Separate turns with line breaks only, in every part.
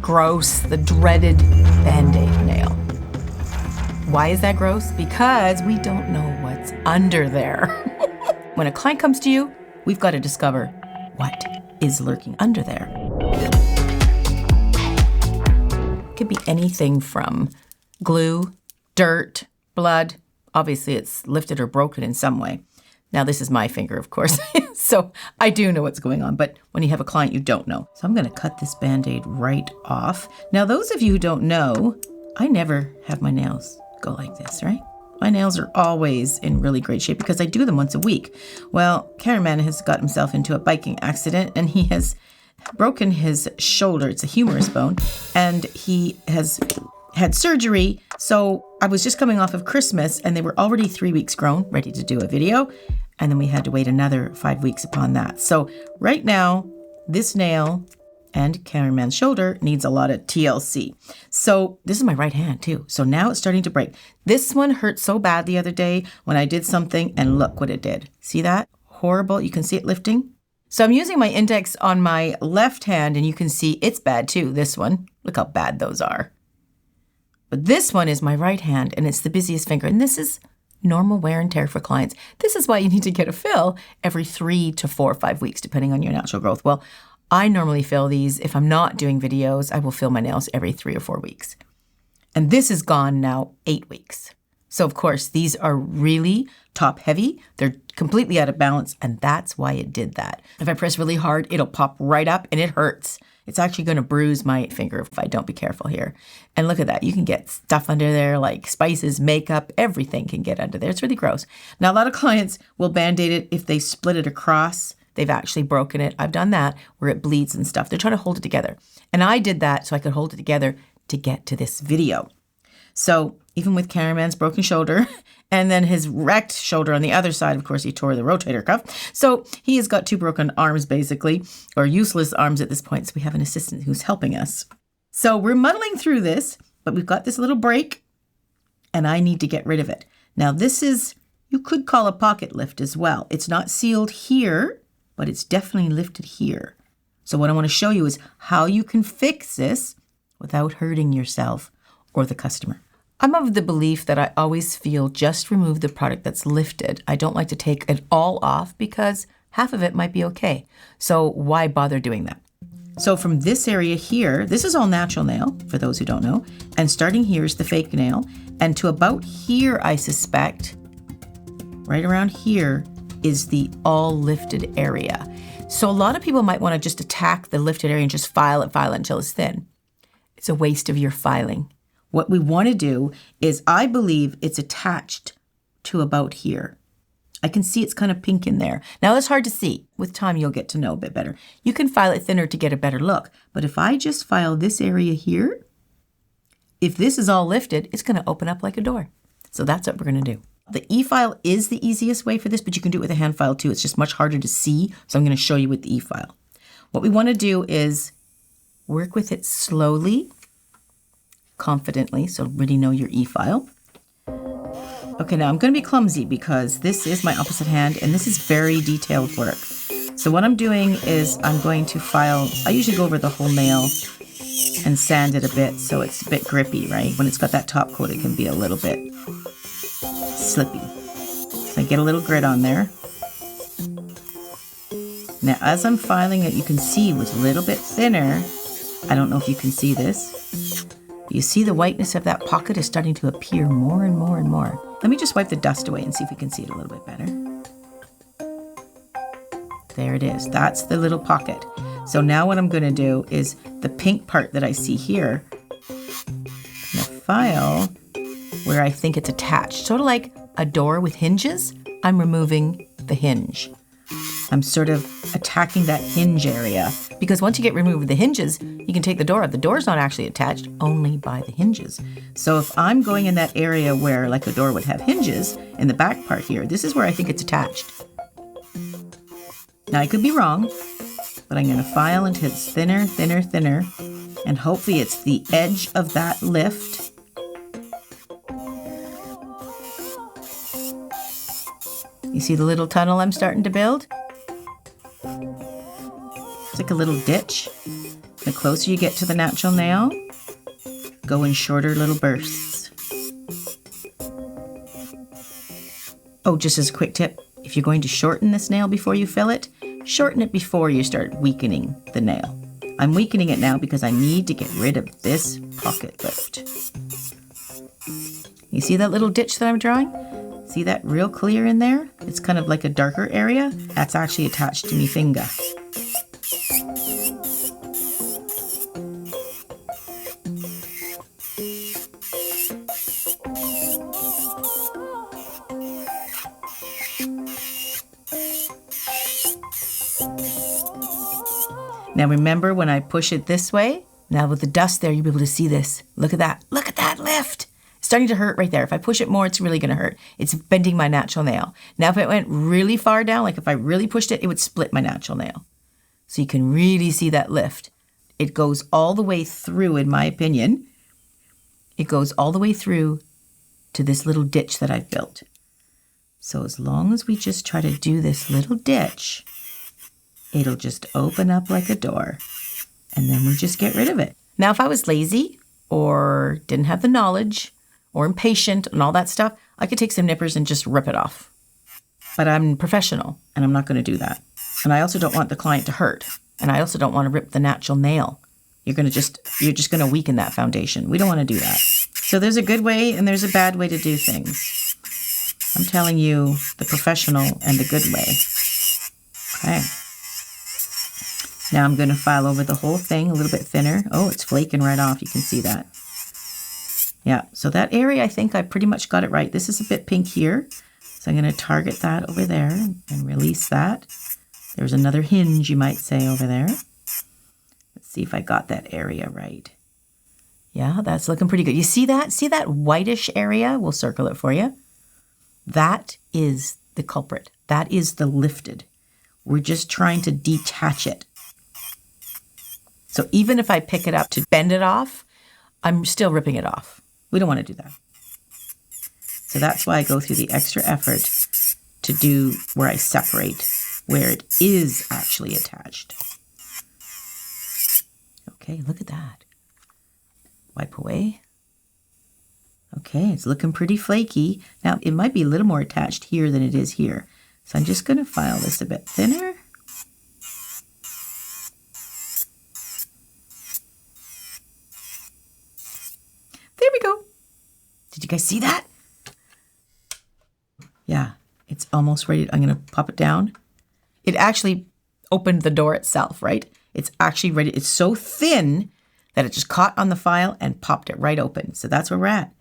gross, the dreaded Bandaid nail. Why is that gross? Because we don't know what's under there. When a client comes to you, we've got to discover what is lurking under there. It could be anything from glue, dirt, blood. Obviously, it's lifted or broken in some way. Now, this is my finger, of course, so I do know what's going on, but when you have a client, you don't know. So I'm going to cut this Band-Aid right off. Now, those of you who don't know, I never have my nails go like this, right? My nails are always in really great shape because I do them once a week. Well, Cameraman has got himself into a biking accident and he has broken his shoulder. It's a humerus bone, and he has had surgery. So I was just coming off of Christmas and they were already 3 weeks grown, ready to do a video. And then we had to wait another 5 weeks upon that. So right now, this nail and Cameraman's shoulder needs a lot of TLC. So this is my right hand too. So now it's starting to break. This one hurt so bad the other day when I did something, and look what it did. See that? Horrible. You can see it lifting. So I'm using my index on my left hand and you can see it's bad too, this one. Look how bad those are. But this one is my right hand and it's the busiest finger. And this is normal wear and tear for clients. This is why you need to get a fill every 3 to 4 or 5 weeks, depending on your natural growth. Well, I normally fill these. If I'm not doing videos, I will fill my nails every 3 or 4 weeks. And this is gone now 8 weeks. So of course, these are really top heavy. They're completely out of balance. And that's why it did that. If I press really hard, it'll pop right up and it hurts. It's actually going to bruise my finger if I don't be careful here. And look at that. You can get stuff under there like spices, makeup, everything can get under there. It's really gross. Now, a lot of clients will Band-Aid it if they split it across. They've actually broken it. I've done that where it bleeds and stuff. They're trying to hold it together. And I did that so I could hold it together to get to this video. So even with Cameraman's broken shoulder and then his wrecked shoulder on the other side, of course, he tore the rotator cuff. So he has got 2 broken arms, basically, or useless arms at this point. So we have an assistant who's helping us. So we're muddling through this, but we've got this little break and I need to get rid of it. Now, this is, you could call a pocket lift as well. It's not sealed here, but it's definitely lifted here. So what I want to show you is how you can fix this without hurting yourself or the customer. I'm of the belief that I always feel just remove the product that's lifted. I don't like to take it all off because half of it might be okay. So why bother doing that? So from this area here, this is all natural nail for those who don't know. And starting here is the fake nail. And to about here, I suspect, right around here is the all lifted area. So a lot of people might want to just attack the lifted area and just file it until it's thin. It's a waste of your filing. What we want to do is, I believe it's attached to about here. I can see it's kind of pink in there. Now that's hard to see. With time, you'll get to know a bit better. You can file it thinner to get a better look. But if I just file this area here, if this is all lifted, it's going to open up like a door. So that's what we're going to do. The e-file is the easiest way for this, but you can do it with a hand file too. It's just much harder to see. So I'm going to show you with the e-file. What we want to do is work with it slowly, confidently, so really know your e-file. Okay, now I'm going to be clumsy because this is my opposite hand and this is very detailed work. So what I'm doing is I'm going to file, I usually go over the whole nail and sand it a bit so it's a bit grippy, right? When it's got that top coat, it can be a little bit slippy. So I get a little grit on there. Now as I'm filing it, you can see it was a little bit thinner. I don't know if you can see this. You see the whiteness of that pocket is starting to appear more and more and more. Let me just wipe the dust away and see if we can see it a little bit better. There it is. That's the little pocket. So now what I'm going to do is the pink part that I see here, the file where I think it's attached, sort of like a door with hinges. I'm removing the hinge. I'm sort of attacking that hinge area because once you get removed with the hinges, you can take the door out. The door's not actually attached, only by the hinges. So if I'm going in that area where like a door would have hinges in the back part here, this is where I think it's attached. Now I could be wrong, but I'm going to file until it's thinner, thinner, thinner, and hopefully it's the edge of that lift. You see the little tunnel I'm starting to build? It's like a little ditch. The closer you get to the natural nail, go in shorter little bursts. Oh, just as a quick tip, if you're going to shorten this nail before you fill it, shorten it before you start weakening the nail. I'm weakening it now because I need to get rid of this pocket lift. You see that little ditch that I'm drawing? See that real clear in there? It's kind of like a darker area. That's actually attached to me finger. Now remember when I push it this way, now with the dust there, you'll be able to see this. Look at that. Look at that lift. It's starting to hurt right there. If I push it more, it's really going to hurt. It's bending my natural nail. Now if it went really far down, like if I really pushed it, it would split my natural nail. So you can really see that lift. It goes all the way through, in my opinion. It goes all the way through to this little ditch that I've built. So as long as we just try to do this little ditch, it'll just open up like a door, and then we just get rid of it. Now, if I was lazy or didn't have the knowledge or impatient and all that stuff, I could take some nippers and just rip it off. But I'm professional, and I'm not going to do that. And I also don't want the client to hurt, and I also don't want to rip the natural nail. You're just going to weaken that foundation. We don't want to do that. So there's a good way and there's a bad way to do things. I'm telling you the professional and the good way. Okay. Now I'm going to file over the whole thing a little bit thinner. Oh, it's flaking right off. You can see that. Yeah, so that area, I think I pretty much got it right. This is a bit pink here. So I'm going to target that over there and release that. There's another hinge, you might say, over there. Let's see if I got that area right. Yeah, that's looking pretty good. You see that? See that whitish area? We'll circle it for you. That is the culprit. That is the lifted. We're just trying to detach it. So even if I pick it up to bend it off, I'm still ripping it off. We don't want to do that. So that's why I go through the extra effort to do where I separate where it is actually attached. Okay, look at that. Wipe away. Okay, it's looking pretty flaky. Now, it might be a little more attached here than it is here. So I'm just going to file this a bit thinner. There we go. Did you guys see that? Yeah, it's almost ready. I'm going to pop it down. It actually opened the door itself, right? It's actually ready. It's so thin that it just caught on the file and popped it right open. So that's where we're at.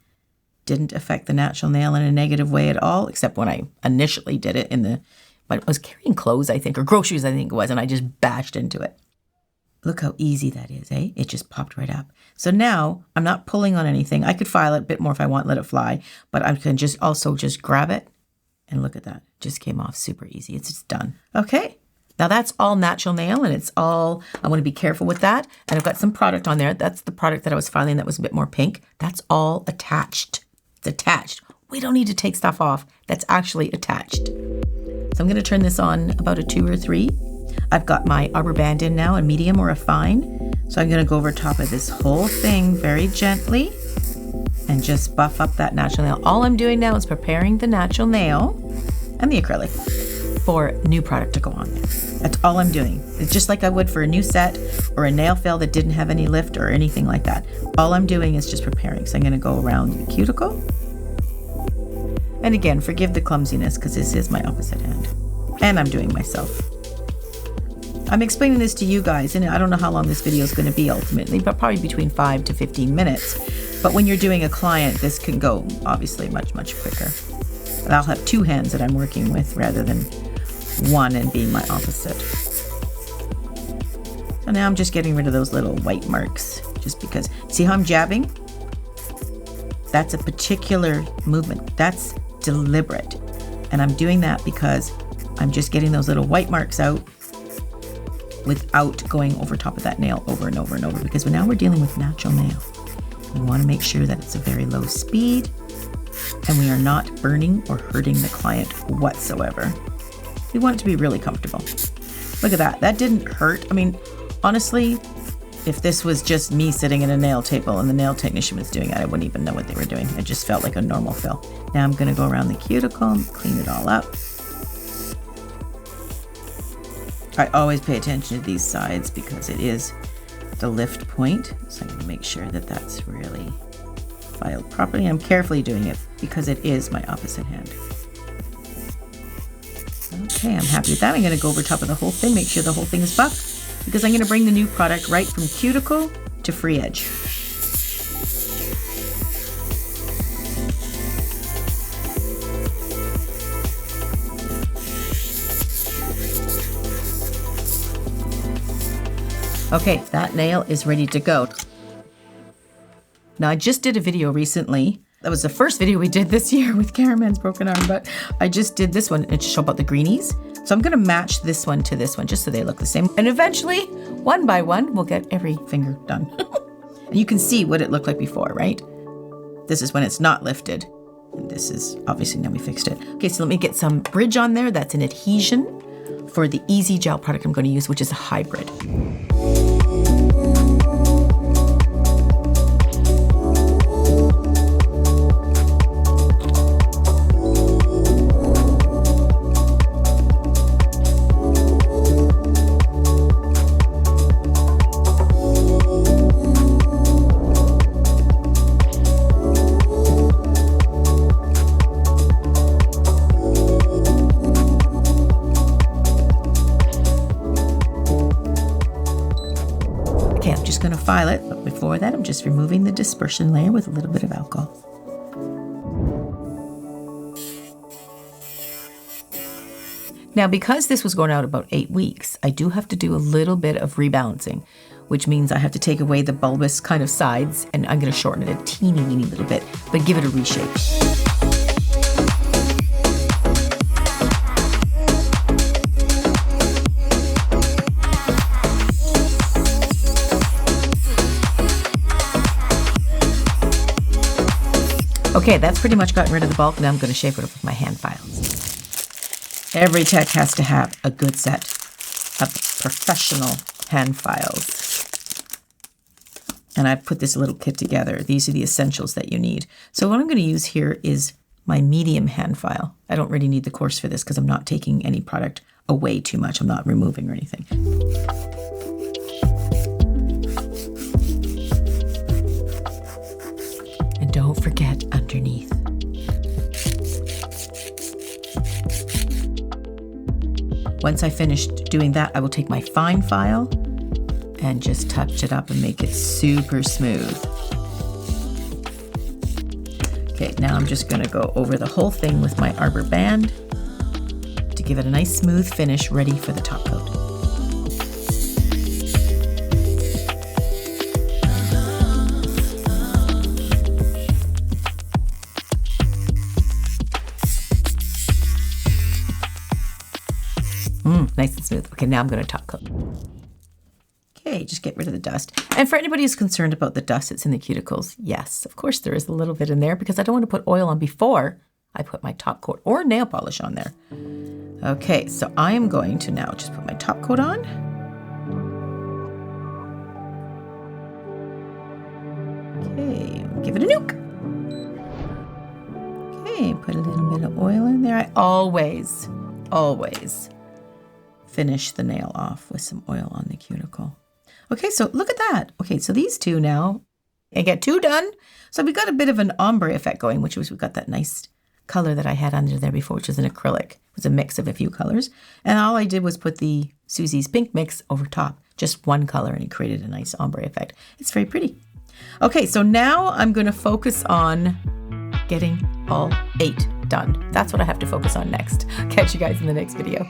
Didn't affect the natural nail in a negative way at all, except when I initially did it but I was carrying clothes, I think, or groceries, I think it was, and I just bashed into it. Look how easy that is, eh? It just popped right up. So now I'm not pulling on anything. I could file it a bit more if I want, let it fly, but I can just grab it and look at that. Just came off super easy. It's just done. Okay. Now that's all natural nail, and it's all, I want to be careful with that. And I've got some product on there. That's the product that I was filing that was a bit more pink. That's all attached. It's attached. We don't need to take stuff off. That's actually attached. So I'm going to turn this on about a 2 or 3. I've got my arbor band in now, a medium or a fine. So I'm going to go over top of this whole thing very gently and just buff up that natural nail. All I'm doing now is preparing the natural nail and the acrylic for new product to go on there. That's all I'm doing. It's just like I would for a new set or a nail fill that didn't have any lift or anything like that. All I'm doing is just preparing. So I'm going to go around the cuticle. And again, forgive the clumsiness because this is my opposite hand. And I'm doing myself. I'm explaining this to you guys, and I don't know how long this video is going to be ultimately, but probably between 5 to 15 minutes. But when you're doing a client, this can go obviously much, much quicker. But I'll have 2 hands that I'm working with rather than one and being my opposite. So now I'm just getting rid of those little white marks, just because, see how I'm jabbing? That's a particular movement. That's deliberate. And I'm doing that because I'm just getting those little white marks out without going over top of that nail over and over and over, because now we're dealing with natural nail. We want to make sure that it's a very low speed and we are not burning or hurting the client whatsoever. We want it to be really comfortable. Look at that. That didn't hurt. I mean, honestly, If this was just me sitting at a nail table and the nail technician was doing it, I wouldn't even know what they were doing. It just felt like a normal fill. Now I'm going to go around the cuticle and clean it all up. I always pay attention to these sides because it is the lift point. So I'm going to make sure that that's really filed properly. I'm carefully doing it because it is my opposite hand. Okay, I'm happy with that. I'm going to go over top of the whole thing, make sure the whole thing is buffed, because I'm going to bring the new product right from cuticle to free edge. Okay, that nail is ready to go. Now, I just did a video recently. That was the first video we did this year with Cameraman's broken arm, but I just did this one to show about the greenies. So I'm gonna match this one to this one just so they look the same. And eventually, one by one, we'll get every finger done. And you can see what it looked like before, right? This is when it's not lifted. And this is, obviously now we fixed it. Okay, so let me get some bridge on there. That's an adhesion for the Easy Gel product I'm gonna use, which is a hybrid. Going to file it, but before that I'm just removing the dispersion layer with a little bit of alcohol. Now, because this was going out about 8 weeks, I do have to do a little bit of rebalancing, which means I have to take away the bulbous kind of sides, and I'm going to shorten it a teeny weeny little bit, but give it a reshape. Okay, that's pretty much gotten rid of the bulk. Now I'm going to shape it up with my hand files. Every tech has to have a good set of professional hand files. And I put this little kit together. These are the essentials that you need. So what I'm going to use here is my medium hand file. I don't really need the coarse for this because I'm not taking any product away too much. I'm not removing or anything. Don't forget underneath. Once I finished doing that, I will take my fine file and just touch it up and make it super smooth. Okay, now I'm just gonna go over the whole thing with my arbor band to give it a nice smooth finish ready for the top coat. Nice and smooth. Okay, now I'm going to top coat. Okay, just get rid of the dust. And for anybody who's concerned about the dust that's in the cuticles, yes, of course there is a little bit in there because I don't want to put oil on before I put my top coat or nail polish on there. Okay, so I am going to now just put my top coat on. Okay, give it a nuke. Okay, put a little bit of oil in there. I always finish the nail off with some oil on the cuticle. Okay, so look at that. Okay, so these two now, I get two done. So we got a bit of an ombre effect going, which was, we got that nice color that I had under there before, which was an acrylic. It was a mix of a few colors. And all I did was put the Suzie's pink mix over top, just one color, and it created a nice ombre effect. It's very pretty. Okay, so now I'm going to focus on getting all 8 done. That's what I have to focus on next. Catch you guys in the next video.